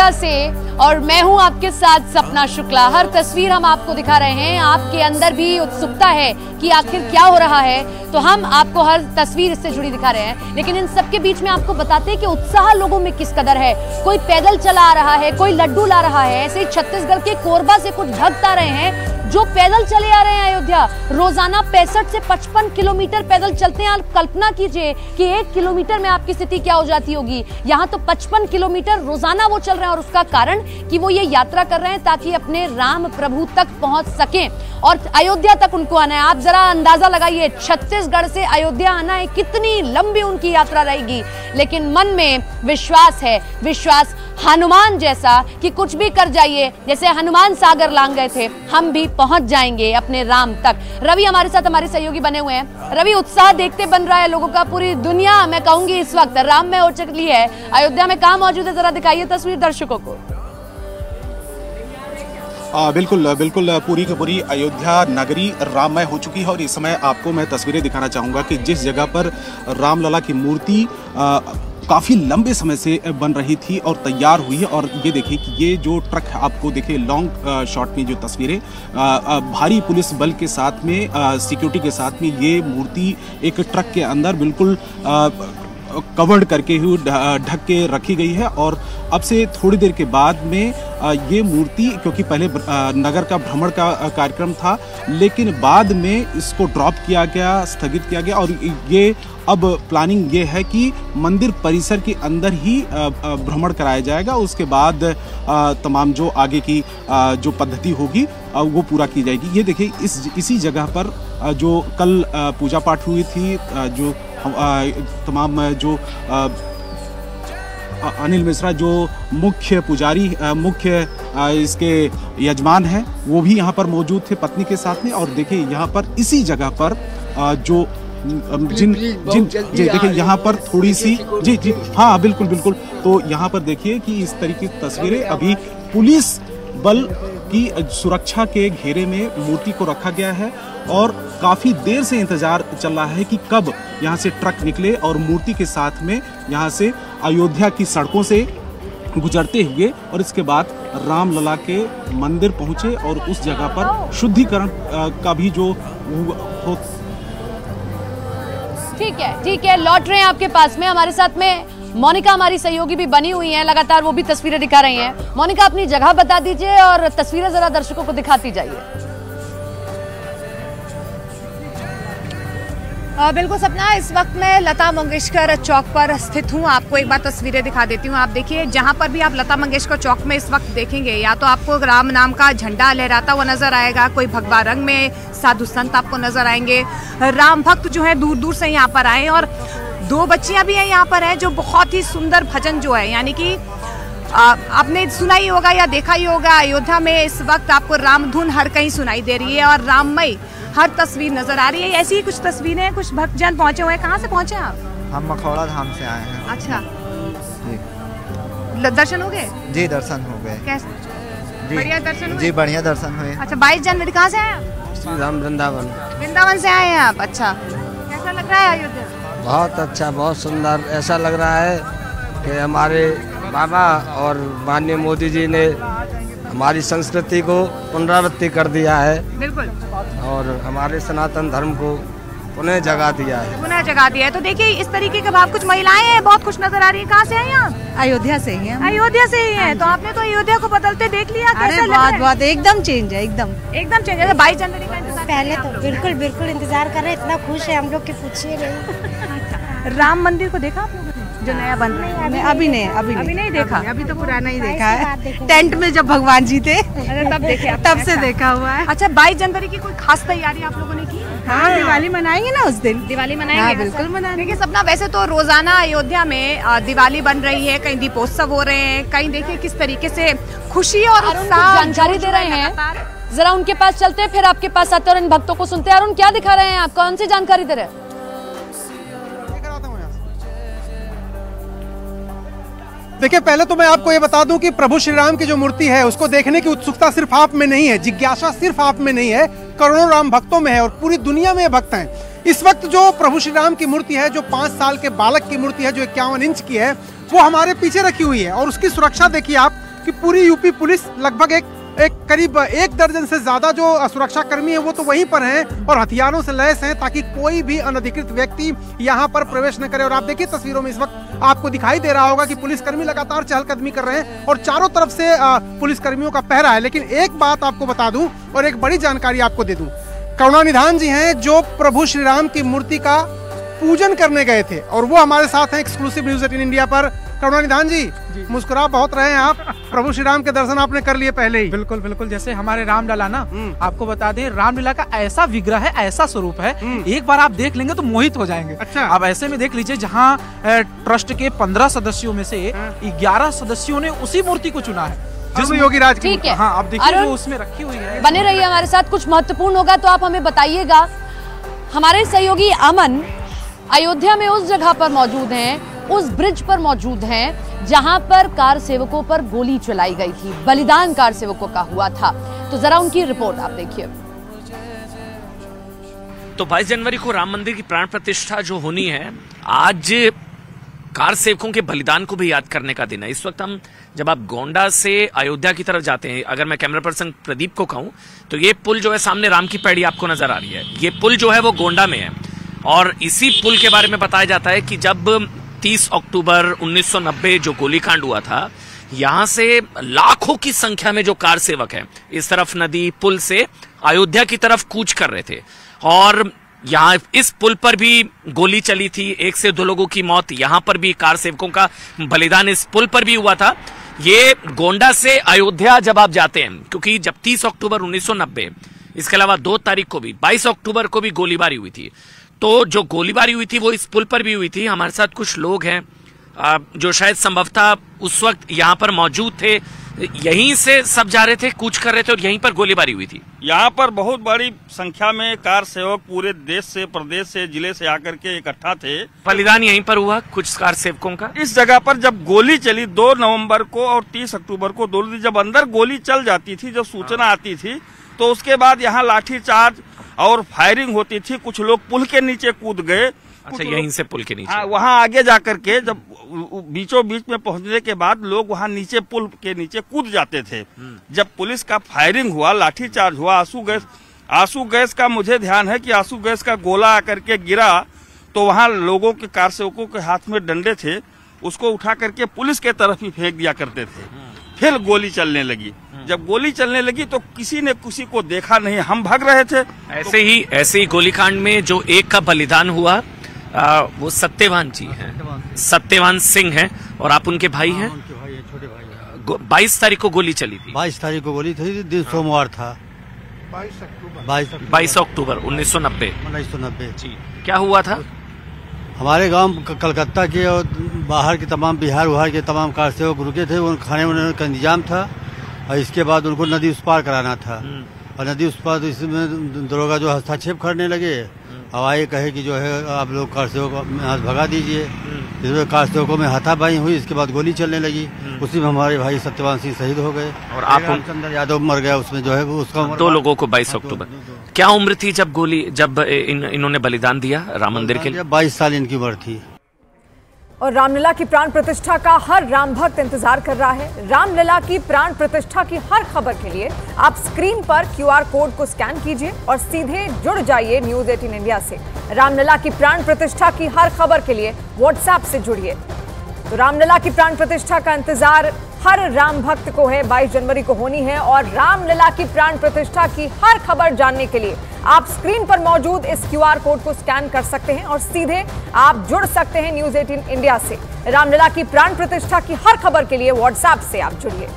अयोध्या से और मैं हूं आपके साथ सपना शुक्ला। हर तस्वीर हम आपको दिखा रहे हैं, आपके अंदर भी उत्सुकता है कि आखिर क्या हो रहा है, तो हम आपको हर तस्वीर इससे जुड़ी दिखा रहे हैं। लेकिन इन सबके बीच में आपको बताते हैं कि उत्साह लोगों में किस कदर है। कोई पैदल चला आ रहा है, कोई लड्डू ला रहा है। ऐसे ही छत्तीसगढ़ के कोरबा से कुछ भक्त आ रहे हैं जो पैदल चले आ रहे हैं अयोध्या। रोजाना 65 से 55 किलोमीटर पैदल चलते हैं। आप कल्पना कीजिए कि 1 किलोमीटर में आपकी स्थिति क्या हो जाती होगी। यहाँ तो 55 किलोमीटर रोजाना वो चल रहे हैं और उसका कारण कि वो ये यात्रा कर रहे हैं ताकि अपने राम प्रभु तक पहुंच सकें और अयोध्या तक उनको आना है। आप जरा अंदाजा लगाइए, छत्तीसगढ़ से अयोध्या आना है, कितनी लंबी उनकी यात्रा रहेगी। लेकिन मन में विश्वास है, विश्वास हनुमान जैसा कि कुछ भी कर जाइए, जैसे हनुमान सागर लांग गए थे, हम भी पहुंच जाएंगे अपने राम तक। रवि हमारे साथ हमारे सहयोगी बने हुए हैं। रवि, उत्साह देखते बन रहा है लोगों का। पूरी दुनिया मैं कहूंगी इस वक्त राम में हो चुकी है। अयोध्या में कहां मौजूद है, जरा दिखाइए तस्वीर दर्शकों को। बिल्कुल बिल्कुल, पूरी की पूरी अयोध्या नगरी राममय हो चुकी है और इस समय आपको मैं तस्वीरें दिखाना चाहूँगा कि जिस जगह पर रामलला की मूर्ति काफ़ी लंबे समय से बन रही थी और तैयार हुई है। और ये देखिए कि ये जो ट्रक आपको देखिए लॉन्ग शॉट में जो तस्वीरें, भारी पुलिस बल के साथ में, सिक्योरिटी के साथ में ये मूर्ति एक ट्रक के अंदर बिल्कुल कवर्ड करके हुई ढक के रखी गई है। और अब से थोड़ी देर के बाद में ये मूर्ति, क्योंकि पहले नगर का भ्रमण का कार्यक्रम था, लेकिन बाद में इसको ड्रॉप किया गया, स्थगित किया गया और ये अब प्लानिंग ये है कि मंदिर परिसर के अंदर ही भ्रमण कराया जाएगा। उसके बाद तमाम जो आगे की जो पद्धति होगी वो पूरा की जाएगी। ये देखिए इसी जगह पर जो कल पूजा पाठ हुई थी, जो तमाम जो अनिल मिश्रा जो मुख्य पुजारी, मुख्य इसके यजमान हैं, वो भी यहाँ पर मौजूद थे पत्नी के साथ में। और देखिए यहाँ पर इसी जगह पर जो जिन देखिए यहाँ पर थोड़ी सी जी हाँ बिल्कुल बिल्कुल, तो यहाँ पर देखिए कि इस तरीके की तस्वीरें, अभी पुलिस बल की सुरक्षा के घेरे में मूर्ति को रखा गया है और काफ़ी देर से इंतजार चल रहा है कि कब यहाँ से ट्रक निकले और मूर्ति के साथ में यहाँ से अयोध्या की सड़कों से गुजरते हुए और इसके बाद रामलला के मंदिर पहुँचे और उस जगह पर शुद्धिकरण का भी जो हो। ठीक है, लौट रहे हैं आपके पास में। हमारे साथ में मोनिका हमारी सहयोगी भी बनी हुई हैं, लगातार वो भी तस्वीरें दिखा रही हैं। मोनिका, अपनी जगह बता दीजिए और तस्वीरें जरा दर्शकों को दिखाती जाइए। बिल्कुल सपना, इस वक्त मैं लता मंगेशकर चौक पर स्थित हूँ। आपको एक बार तस्वीरें दिखा देती हूँ। आप देखिए, जहाँ पर भी आप लता मंगेशकर चौक में इस वक्त देखेंगे, या तो आपको राम नाम का झंडा लहराता हुआ नजर आएगा, कोई भगवा रंग में साधु संत आपको नजर आएंगे। राम भक्त जो है दूर दूर से यहाँ पर आए और 2 बच्चियां भी हैं यहाँ पर हैं जो बहुत ही सुंदर भजन जो है, यानी कि आपने सुना ही होगा या देखा ही होगा, अयोध्या में इस वक्त आपको राम धुन हर कहीं सुनाई दे रही है और राममय हर तस्वीर नजर आ रही है। ऐसी ही कुछ तस्वीरें हैं, कुछ भक्तजन पहुंचे हुए हैं। कहाँ से पहुंचे आप? हम मखौड़ा धाम से आए हैं। अच्छा जी, दर्शन हो गए? जी दर्शन हो गए। कैसे? बढ़िया दर्शन हुए? जी बढ़िया दर्शन हुए। अच्छा, 22 जनवरी कहाँ से आए आप? श्री राम वृंदावन से आए हैं आप। अच्छा, कैसा लग रहा है अयोध्या? बहुत अच्छा, बहुत सुंदर। ऐसा लग रहा है कि हमारे बाबा और माननीय मोदी जी ने हमारी संस्कृति को पुनरावृत्ति कर दिया है। बिल्कुल। और हमारे सनातन धर्म को पुनः जगा दिया है। तो देखिए इस तरीके के भाव, कुछ महिलाएं हैं बहुत खुश नजर आ रही है। कहाँ से आई आप? अयोध्या से ही हैं। अयोध्या से ही हैं। तो आपने तो अयोध्या को बदलते देख लिया, कैसा लग रहा है? बहुत एकदम चेंज है, एकदम चेंज है। 22 जनवरी का इंतजार पहले तो बिल्कुल इंतजार कर रहे हैं, इतना खुश है हम लोग कि पूछिए नहीं। राम मंदिर को देखा आप लोगों ने जो नया बन रहा है? अभी नहीं देखा, अभी तो पुराना ही देखा है। टेंट में जब भगवान जी थे तब देखे, तब से देखा हुआ है। अच्छा, 22 जनवरी की कोई खास तैयारी आप लोगों ने की? हाँ, दिवाली मनाएंगे ना उस दिन। दिवाली मनाएंगे? हाँ, बिल्कुल मनाएंगे। देखिए सपना, वैसे तो रोजाना अयोध्या में दिवाली बन रही है, कहीं दीपोत्सव हो रहे हैं, कहीं देखिए किस तरीके से खुशी और जानकारी दे रहे हैं। जरा उनके पास चलते हैं, फिर आपके पास आते हैं और इन भक्तों को सुनते हैं। अरुण, क्या दिखा रहे हैं आप? कौन सी जानकारी दे रहे हैं? देखिए, पहले तो मैं आपको ये बता दूं कि प्रभु श्री राम की जो मूर्ति है उसको देखने की उत्सुकता सिर्फ आप में नहीं है, जिज्ञासा सिर्फ आप में नहीं है, करोड़ों राम भक्तों में है और पूरी दुनिया में भक्त हैं। इस वक्त जो प्रभु श्री राम की मूर्ति है, जो 5 साल के बालक की मूर्ति है, जो 51 इंच की है, वो हमारे पीछे रखी हुई है और उसकी सुरक्षा देखिए आप कि पूरी यूपी पुलिस लगभग एक करीब 1 दर्जन से ज्यादा जो सुरक्षा कर्मी है वो तो वहीं पर हैं और हथियारों से लैस हैं ताकि कोई भी अनधिकृत व्यक्ति यहां पर प्रवेश न करे। और आप देखिए तस्वीरों में इस वक्त आपको दिखाई दे रहा होगा कि पुलिसकर्मी लगातार चहलकदमी कर रहे हैं और चारों तरफ से पुलिसकर्मियों का पहरा है। लेकिन एक बात आपको बता दूं और एक बड़ी जानकारी आपको दे दूं, करुणानिधान जी हैं जो प्रभु श्री राम की मूर्ति का पूजन करने गए थे और वो हमारे साथ हैं एक्सक्लूसिव न्यूज़ 18 इंडिया पर। करुणानिधान जी, मुस्कुरा बहुत रहे हैं आप, प्रभु श्री राम के दर्शन आपने कर लिए पहले ही। बिल्कुल बिल्कुल, जैसे हमारे रामलला ना, आपको बता दें रामलीला का ऐसा विग्रह है, ऐसा स्वरूप है, एक बार आप देख लेंगे तो मोहित हो जाएंगे। अच्छा। आप ऐसे में देख लीजिए जहाँ ट्रस्ट के 15 सदस्यों में से 11 सदस्यों ने उसी मूर्ति को चुना है जिसमें योगी राज की। ठीक है, हाँ, आप देखिए जो उसमें रखी हुई है। बने रहिए हमारे साथ, कुछ महत्वपूर्ण होगा तो आप हमें बताइएगा। हमारे सहयोगी अमन अयोध्या में उस जगह पर मौजूद हैं, उस ब्रिज पर मौजूद हैं जहां पर कार सेवकों पर गोली चलाई गई थी, बलिदान कार सेवकों का हुआ था। तो जरा उनकी रिपोर्ट आप देखिए। तो 22 जनवरी को राम मंदिर की प्राण प्रतिष्ठा जो होनी है, आज कार सेवकों के बलिदान को भी याद करने का दिन है। इस वक्त हम जब आप गोंडा से अयोध्या की तरफ जाते हैं, अगर मैं कैमरा पर्सन प्रदीप को कहूं तो ये पुल जो है सामने राम की पैड़ी आपको नजर आ रही है, ये पुल जो है वो गोंडा में है। और इसी पुल के बारे में बताया जाता है कि जब 30 अक्टूबर 1990 जो गोलीकांड हुआ था, यहां से लाखों की संख्या में जो कार सेवक हैं इस तरफ नदी पुल से अयोध्या की तरफ कूच कर रहे थे और यहाँ इस पुल पर भी गोली चली थी, 1 से 2 लोगों की मौत, यहाँ पर भी कार सेवकों का बलिदान इस पुल पर भी हुआ था। ये गोंडा से अयोध्या जब आप जाते हैं, क्योंकि जब 30 अक्टूबर 1990, इसके अलावा 2 तारीख को भी 22 अक्टूबर को भी गोलीबारी हुई थी, तो जो गोलीबारी हुई थी वो इस पुल पर भी हुई थी। हमारे साथ कुछ लोग हैं जो शायद संभवतः उस वक्त यहाँ पर मौजूद थे, यहीं से सब जा रहे थे, कूच कर रहे थे और यहीं पर गोलीबारी हुई थी। यहाँ पर बहुत बड़ी संख्या में कार सेवक पूरे देश से, प्रदेश से, जिले से आकर के इकट्ठा थे। बलिदान यहीं पर हुआ कुछ कार सेवकों का। इस जगह पर जब गोली चली 2 नवंबर को और 30 अक्टूबर को, 2 दिन जब अंदर गोली चल जाती थी, जब सूचना आती थी, तो उसके बाद यहाँ लाठीचार्ज और फायरिंग होती थी। कुछ लोग पुल के नीचे कूद गए। अच्छा, यहीं से पुल के नीचे? हाँ, वहाँ आगे जाकर के जब बीचों बीच में पहुंचने के बाद लोग वहाँ नीचे पुल के नीचे कूद जाते थे। जब पुलिस का फायरिंग हुआ, लाठीचार्ज हुआ, आंसू गैस का मुझे ध्यान है कि आंसू गैस का गोला आकर के गिरा, तो वहाँ लोगों के, कार सेवकों के हाथ में डंडे थे, उसको उठा करके पुलिस के तरफ ही फेंक दिया करते थे। फिर गोली चलने लगी। जब गोली चलने लगी तो किसी ने किसी को देखा नहीं, हम भाग रहे थे। ऐसे ही गोलीकांड में जो एक का बलिदान हुआ वो सत्यवान जी हैं, सत्यवान सिंह हैं और आप उनके भाई हैं। 22 तारीख को गोली चली थी। 22 तारीख को गोली थी, दिन सोमवार था। 22 अक्टूबर 1990 जी। क्या हुआ था? हमारे गांव कलकत्ता के और बाहर के तमाम, बिहार उहार के तमाम कार सेवक रुके थे, उन खाने वाने का इंतजाम था और इसके बाद उनको नदी उस पार कराना था और नदी उस पार, तो इसमें दरोगा जो हस्तक्षेप करने लगे और आए कहे कि जो है आप लोग कार सेवकों को यहाँ भगा दीजिए। इसमें कार सेवकों में हाथापाई हुई, इसके बाद गोली चलने लगी। उसी में हमारे भाई सत्यवान सिंह शहीद हो गए और आप रामचंद्र यादव मर गया उसमें, जो है उसका 2 लोगों को 22 अक्टूबर। क्या उम्र थी जब इन्होंने बलिदान दिया राम मंदिर के लिए? 22 साल इनकी उम्र थी। और रामलला की प्राण प्रतिष्ठा का हर राम भक्त इंतजार कर रहा है। रामलला की प्राण प्रतिष्ठा की हर खबर के लिए आप स्क्रीन पर QR कोड को स्कैन कीजिए और सीधे जुड़ जाइए न्यूज़ 18 इंडिया से। रामलला की प्राण प्रतिष्ठा की हर खबर के लिए WhatsApp से जुड़िए। तो रामलला की प्राण प्रतिष्ठा का इंतजार हर राम भक्त को है, 22 जनवरी को होनी है और रामलला की प्राण प्रतिष्ठा की हर खबर जानने के लिए आप स्क्रीन पर मौजूद इस QR कोड को स्कैन कर सकते हैं और सीधे आप जुड़ सकते हैं न्यूज़ 18 इंडिया से। रामलला की प्राण प्रतिष्ठा की हर खबर के लिए WhatsApp से आप जुड़िए।